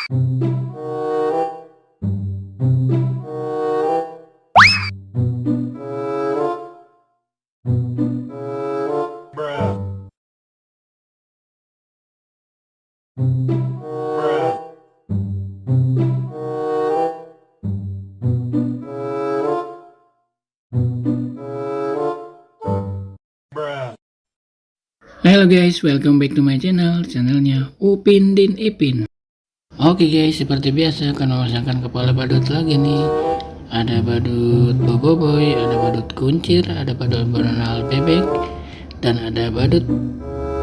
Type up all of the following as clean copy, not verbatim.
Halo guys, welcome back to my channelnya Upin Din Ipin. Oke guys, seperti biasa akan memasangkan kepala badut lagi nih. Ada badut boboiboy, ada badut kuncir, ada badut Donald bebek, dan ada badut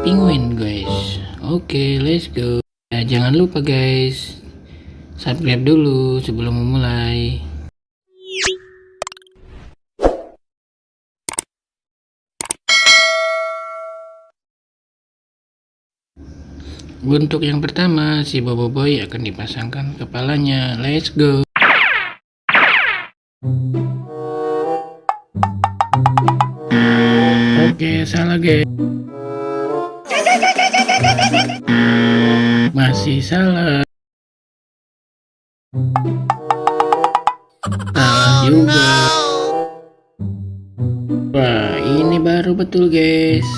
penguin guys. Oke, let's go. Nah, jangan lupa guys, subscribe dulu sebelum memulai. Untuk yang pertama, si boboiboy akan dipasangkan kepalanya. Let's go. Oke, salah guys. Masih salah. Salah juga. Wah, ini baru betul guys.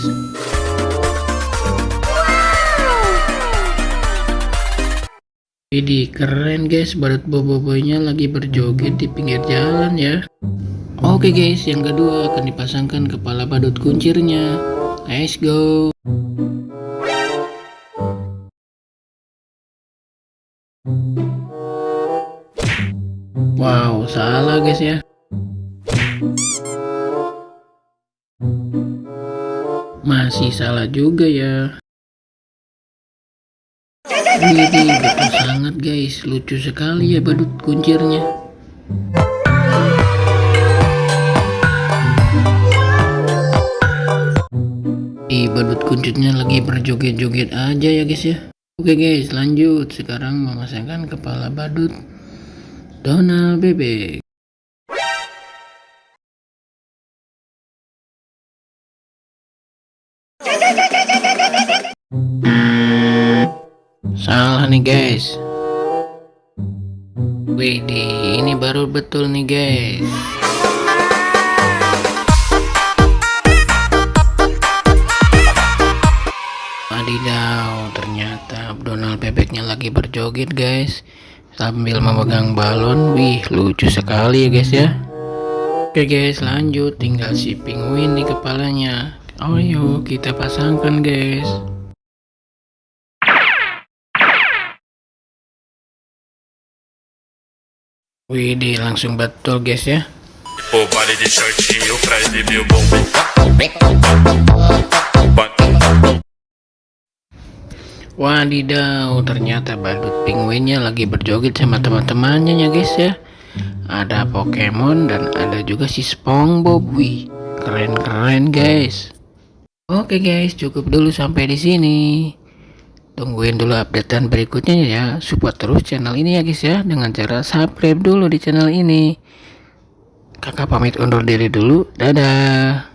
Widih, keren guys, badut boboiboynya lagi berjoget di pinggir jalan ya. Oke guys, yang kedua akan dipasangkan kepala badut kuncirnya. Let's go. Wow, salah guys ya. Masih salah juga ya. Widih, betul sangat guys, lucu sekali ya badut kuncirnya. Badut kuncirnya lagi berjoget-joget aja ya guys ya. Oke guys, lanjut. Sekarang memasangkan kepala badut Donald bebek. Salah nih guys. Widih, ini baru betul nih guys. Wadidaw, ternyata Donald bebeknya lagi berjoget guys, sambil memegang balon. Wih, lucu sekali ya guys ya. Oke guys, lanjut. Tinggal si penguin di kepalanya. Ayo kita pasangkan guys. Widih, langsung betul guys ya. Wadidaw, ternyata badut penguinnya lagi berjoget sama teman-temannya ya guys ya. Ada Pokemon dan ada juga si SpongeBob. Wih, keren-keren guys. Oke guys, cukup dulu sampai di sini. Tungguin dulu updatean berikutnya ya. Support terus channel ini ya guys ya, dengan cara subscribe dulu di channel ini. Kakak pamit undur diri dulu. Dadah.